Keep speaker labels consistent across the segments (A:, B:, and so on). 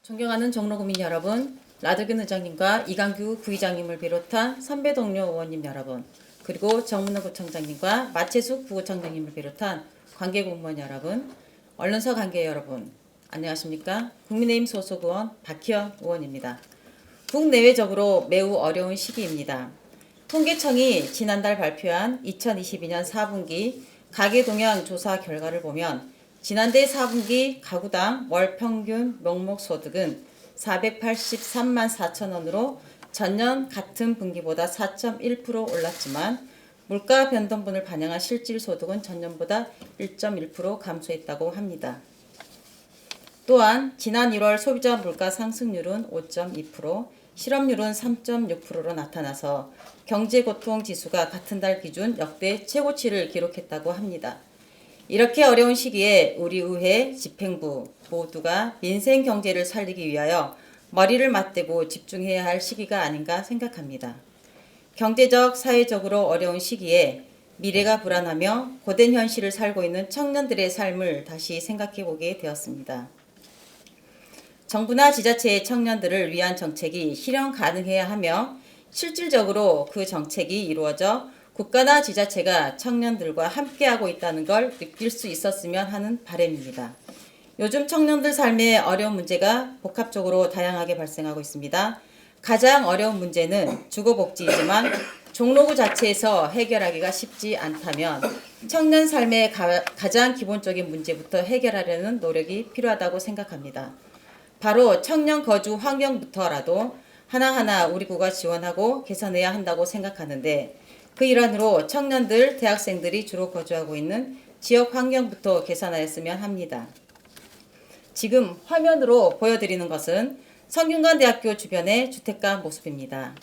A: 존경하는 종로구민 여러분, 라드균 의장님과 이강규 부의장님을 비롯한 선배 동료 의원님 여러분, 그리고 정문호 구청장님과 마채숙 부구청장님을 비롯한 관계 공무원 여러분, 언론사 관계 여러분, 안녕하십니까? 국민의힘 소속 의원 박희연 의원입니다. 국내외적으로 매우 어려운 시기입니다. 통계청이 지난달 발표한 2022년 4분기 가계동향 조사 결과를 보면 지난해 4분기 가구당 월 평균 명목소득은 483만 4천 원으로 전년 같은 분기보다 4.1% 올랐지만 물가 변동분을 반영한 실질소득은 전년보다 1.1% 감소했다고 합니다. 또한 지난 1월 소비자 물가 상승률은 5.2%, 실업률은 3.6%로 나타나서 경제고통 지수가 같은 달 기준 역대 최고치를 기록했다고 합니다. 이렇게 어려운 시기에 우리 의회, 집행부 모두가 민생 경제를 살리기 위하여 머리를 맞대고 집중해야 할 시기가 아닌가 생각합니다. 경제적, 사회적으로 어려운 시기에 미래가 불안하며 고된 현실을 살고 있는 청년들의 삶을 다시 생각해 보게 되었습니다. 정부나 지자체의 청년들을 위한 정책이 실현 가능해야 하며 실질적으로 그 정책이 이루어져 국가나 지자체가 청년들과 함께하고 있다는 걸 느낄 수 있었으면 하는 바람입니다. 요즘 청년들 삶의 어려운 문제가 복합적으로 다양하게 발생하고 있습니다. 가장 어려운 문제는 주거복지이지만 종로구 자체에서 해결하기가 쉽지 않다면 청년 삶의 가장 기본적인 문제부터 해결하려는 노력이 필요하다고 생각합니다. 바로 청년 거주 환경부터라도 하나하나 우리 구가 지원하고 개선해야 한다고 생각하는데 그 일환으로 청년들, 대학생들이 주로 거주하고 있는 지역 환경부터 개선하였으면 합니다. 지금 화면으로 보여드리는 것은 성균관대학교 주변의 주택가 모습입니다.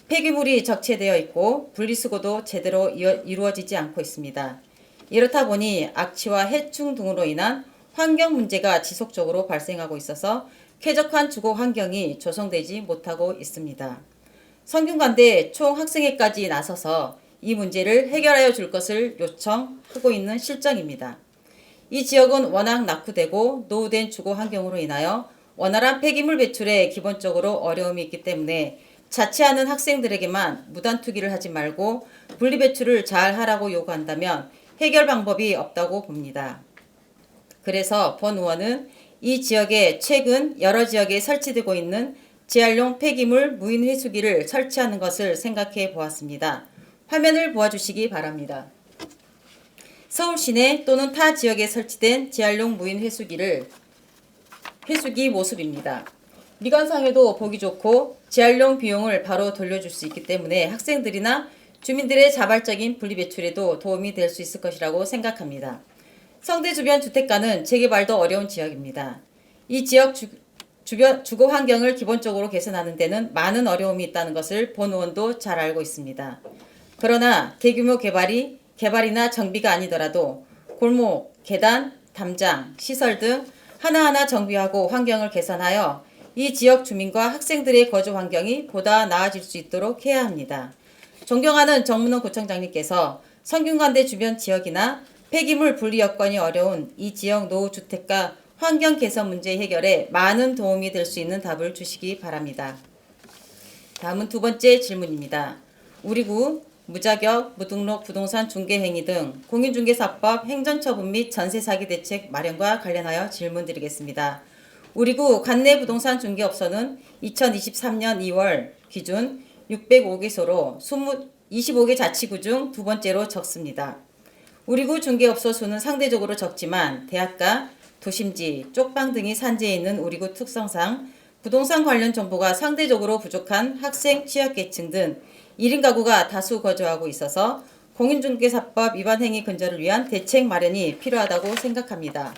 A: 폐기물이 적체되어 있고 분리수거도 제대로 이루어지지 않고 있습니다. 이렇다 보니 악취와 해충 등으로 인한 환경 문제가 지속적으로 발생하고 있어서 쾌적한 주거 환경이 조성되지 못하고 있습니다. 성균관대 총학생회까지 나서서 이 문제를 해결하여 줄 것을 요청하고 있는 실정입니다. 이 지역은 워낙 낙후되고 노후된 주거 환경으로 인하여 원활한 폐기물 배출에 기본적으로 어려움이 있기 때문에 자취하는 학생들에게만 무단 투기를 하지 말고 분리배출을 잘 하라고 요구한다면 해결 방법이 없다고 봅니다. 그래서 본 의원은 이 지역에 최근 여러 지역에 설치되고 있는 재활용 폐기물 무인 회수기를 설치하는 것을 생각해 보았습니다. 화면을 보아주시기 바랍니다. 서울 시내 또는 타 지역에 설치된 재활용 무인 회수기 모습입니다. 미관상에도 보기 좋고 재활용 비용을 바로 돌려줄 수 있기 때문에 학생들이나 주민들의 자발적인 분리배출에도 도움이 될 수 있을 것이라고 생각합니다. 성대 주변 주택가는 재개발도 어려운 지역입니다. 이 지역 주변 주거 환경을 기본적으로 개선하는 데는 많은 어려움이 있다는 것을 본 의원도 잘 알고 있습니다. 그러나 대규모 개발이나 정비가 아니더라도 골목, 계단, 담장, 시설 등 하나하나 정비하고 환경을 개선하여 이 지역 주민과 학생들의 거주 환경이 보다 나아질 수 있도록 해야 합니다. 존경하는 정문호 구청장님께서 성균관대 주변 지역이나 폐기물 분리 여건이 어려운 이 지역 노후주택가 환경 개선 문제 해결에 많은 도움이 될 수 있는 답을 주시기 바랍니다. 다음은 두 번째 질문입니다. 우리 구 무자격, 무등록 부동산 중개행위 등 공인중개사법 행정처분 및 전세사기 대책 마련과 관련하여 질문드리겠습니다. 우리 구 관내 부동산 중개업소는 2023년 2월 기준 605개소로 25개 자치구 중 두 번째로 적습니다. 우리 구 중개업소 수는 상대적으로 적지만 대학가, 도심지, 쪽방 등이 산지에 있는 우리 구 특성상 부동산 관련 정보가 상대적으로 부족한 학생, 취약계층 등 1인 가구가 다수 거주하고 있어서 공인중개사법 위반 행위 근절을 위한 대책 마련이 필요하다고 생각합니다.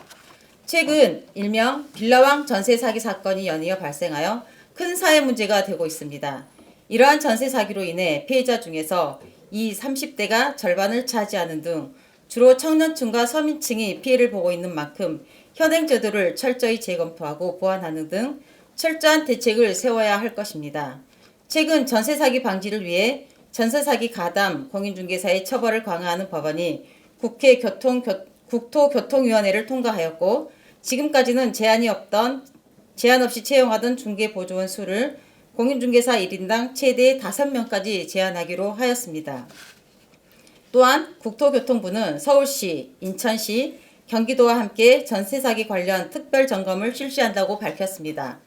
A: 최근 일명 빌라왕 전세 사기 사건이 연이어 발생하여 큰 사회 문제가 되고 있습니다. 이러한 전세 사기로 인해 피해자 중에서 20, 30대가 절반을 차지하는 등 주로 청년층과 서민층이 피해를 보고 있는 만큼 현행 제도를 철저히 재검토하고 보완하는 등 철저한 대책을 세워야 할 것입니다. 최근 전세 사기 방지를 위해 전세 사기 가담 공인중개사의 처벌을 강화하는 법안이 국회 국토교통위원회를 통과하였고 지금까지는 제한이 없던 제한 없이 채용하던 중개보조원 수를 공인중개사 1인당 최대 5명까지 제한하기로 하였습니다. 또한 국토교통부는 서울시, 인천시, 경기도와 함께 전세 사기 관련 특별 점검을 실시한다고 밝혔습니다.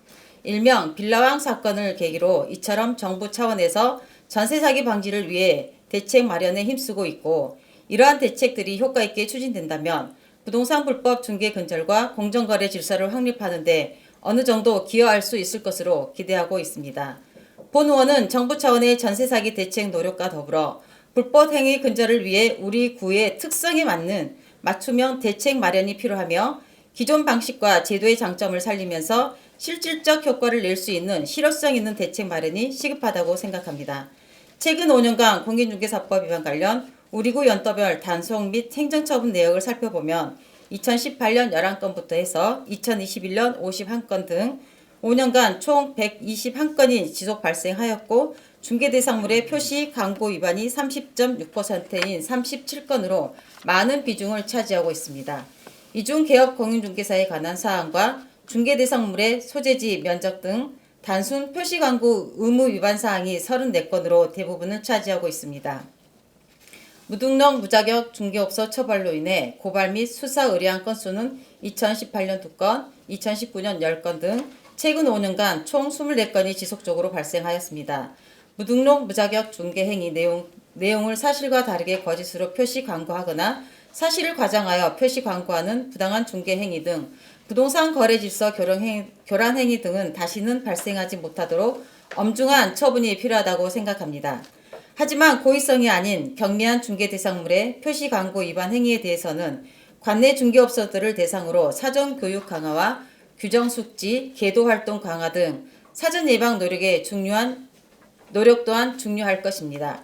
A: 일명 빌라왕 사건을 계기로 이처럼 정부 차원에서 전세 사기 방지를 위해 대책 마련에 힘쓰고 있고, 이러한 대책들이 효과 있게 추진된다면 부동산 불법 중개 근절과 공정거래 질서를 확립하는 데 어느 정도 기여할 수 있을 것으로 기대하고 있습니다. 본 의원은 정부 차원의 전세 사기 대책 노력과 더불어 불법 행위 근절을 위해 우리 구의 특성에 맞는 맞춤형 대책 마련이 필요하며, 기존 방식과 제도의 장점을 살리면서 실질적 효과를 낼 수 있는 실효성 있는 대책 마련이 시급하다고 생각합니다. 최근 5년간 공인중개사법 위반 관련 우리 구 연도별 단속 및 행정처분 내역을 살펴보면 2018년 11건부터 해서 2021년 51건 등 5년간 총 121건이 지속 발생하였고, 중개대상물의 표시 광고 위반이 30.6%인 37건으로 많은 비중을 차지하고 있습니다. 이 중 개업 공인중개사에 관한 사항과 중개대상물의 소재지, 면적 등 단순 표시 광고 의무 위반 사항이 34건으로 대부분을 차지하고 있습니다. 무등록 무자격 중개업소 처벌로 인해 고발 및 수사 의뢰한 건수는 2018년 2건, 2019년 10건 등 최근 5년간 총 24건이 지속적으로 발생하였습니다. 무등록 무자격 중개 행위 내용을 사실과 다르게 거짓으로 표시 광고하거나 사실을 과장하여 표시 광고하는 부당한 중개 행위 등 부동산 거래 질서 교란 행위 등은 다시는 발생하지 못하도록 엄중한 처분이 필요하다고 생각합니다. 하지만 고의성이 아닌 경미한 중개 대상물의 표시 광고 위반 행위에 대해서는 관내 중개업소들을 대상으로 사전 교육 강화와 규정 숙지, 계도 활동 강화 등 사전 예방 노력 또한 중요할 것입니다.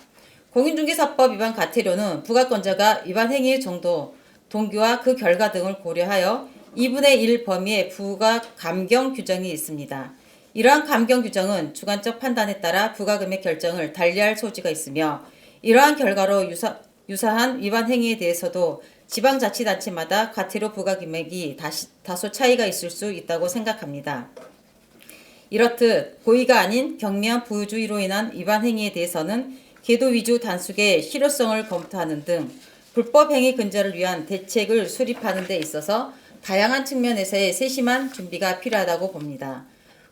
A: 공인중개사법 위반 과태료는 부가건자가 위반 행위의 정도, 동기와 그 결과 등을 고려하여 2분의 1 범위의 부가 감경 규정이 있습니다. 이러한 감경 규정은 주관적 판단에 따라 부과금의 결정을 달리할 소지가 있으며, 이러한 결과로 유사한 위반 행위에 대해서도 지방자치단체마다 과태료 부과 금액이 다소 차이가 있을 수 있다고 생각합니다. 이렇듯 고의가 아닌 경미한 부주의로 인한 위반 행위에 대해서는 계도 위주 단속의 실효성을 검토하는 등 불법 행위 근절을 위한 대책을 수립하는 데 있어서 다양한 측면에서의 세심한 준비가 필요하다고 봅니다.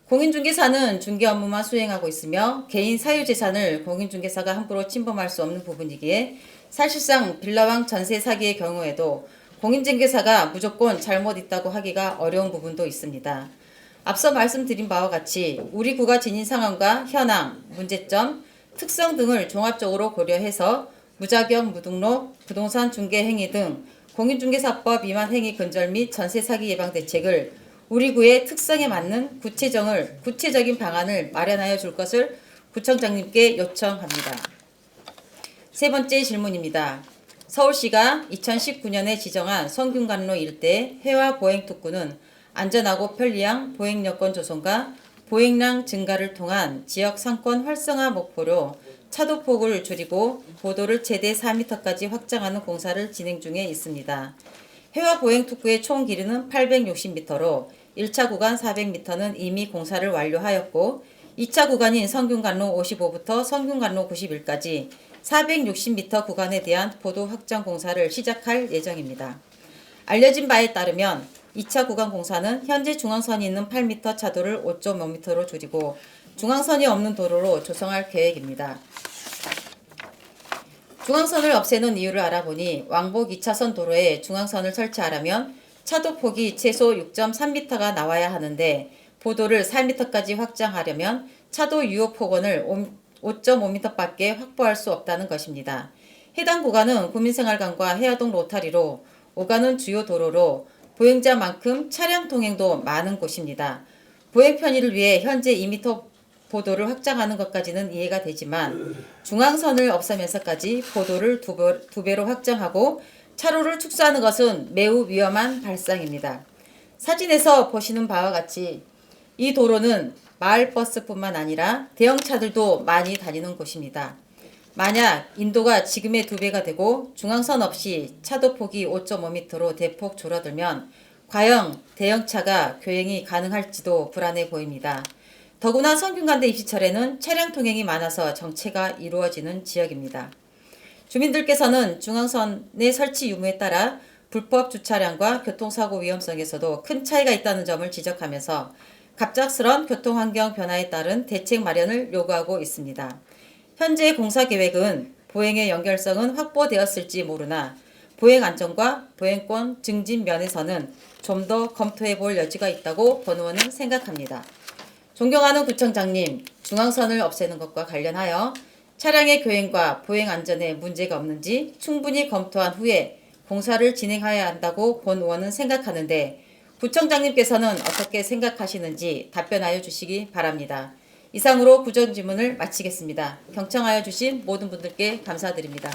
A: 공인중개사는 중개 업무만 수행하고 있으며 개인 사유재산을 공인중개사가 함부로 침범할 수 없는 부분이기에 사실상 빌라왕 전세 사기의 경우에도 공인중개사가 무조건 잘못 있다고 하기가 어려운 부분도 있습니다. 앞서 말씀드린 바와 같이 우리 구가 지닌 상황과 현황, 문제점, 특성 등을 종합적으로 고려해서 무자격, 무등록, 부동산 중개 행위 등 공인중개사법 위반 행위 근절 및 전세 사기 예방 대책을 우리 구의 특성에 맞는 구체적인 방안을 마련하여 줄 것을 구청장님께 요청합니다. 세 번째 질문입니다. 서울시가 2019년에 지정한 성균관로 일대 해와 보행특구는 안전하고 편리한 보행 여건 조성과 보행량 증가를 통한 지역 상권 활성화 목표로 차도폭을 줄이고 보도를 최대 4m까지 확장하는 공사를 진행 중에 있습니다. 해와 보행특구의 총 길이는 860m로 1차 구간 400m는 이미 공사를 완료하였고, 2차 구간인 성균관로 55부터 성균관로 91까지 460m 구간에 대한 보도 확장 공사를 시작할 예정입니다. 알려진 바에 따르면 2차 구간 공사는 현재 중앙선이 있는 8m 차도를 5.5m로 줄이고 중앙선이 없는 도로로 조성할 계획입니다. 중앙선을 없애는 이유를 알아보니 왕복 2차선 도로에 중앙선을 설치하려면 차도폭이 최소 6.3m가 나와야 하는데 보도를 4m까지 확장하려면 차도 유효 폭원을 5.5m밖에 확보할 수 없다는 것입니다. 해당 구간은 구민생활관과 해화동 로타리로 오가는 주요 도로로 보행자만큼 차량 통행도 많은 곳입니다. 보행 편의를 위해 현재 2m 보도를 확장하는 것까지는 이해가 되지만 중앙선을 없애면서까지 보도를 두 배로 확장하고 차로를 축소하는 것은 매우 위험한 발상입니다. 사진에서 보시는 바와 같이 이 도로는 마을버스뿐만 아니라 대형차들도 많이 다니는 곳입니다. 만약 인도가 지금의 2배가 되고 중앙선 없이 차도폭이 5.5m로 대폭 줄어들면 과연 대형차가 교행이 가능할지도 불안해 보입니다. 더구나 성균관대 입시철에는 차량 통행이 많아서 정체가 이루어지는 지역입니다. 주민들께서는 중앙선의 설치 유무에 따라 불법 주차량과 교통사고 위험성에서도 큰 차이가 있다는 점을 지적하면서 갑작스런 교통환경 변화에 따른 대책 마련을 요구하고 있습니다. 현재 공사 계획은 보행의 연결성은 확보되었을지 모르나 보행 안전과 보행권 증진 면에서는 좀 더 검토해 볼 여지가 있다고 권 의원은 생각합니다. 존경하는 구청장님, 중앙선을 없애는 것과 관련하여 차량의 교행과 보행 안전에 문제가 없는지 충분히 검토한 후에 공사를 진행해야 한다고 권 의원은 생각하는데 구청장님께서는 어떻게 생각하시는지 답변하여 주시기 바랍니다. 이상으로 구정질문을 마치겠습니다. 경청하여 주신 모든 분들께 감사드립니다.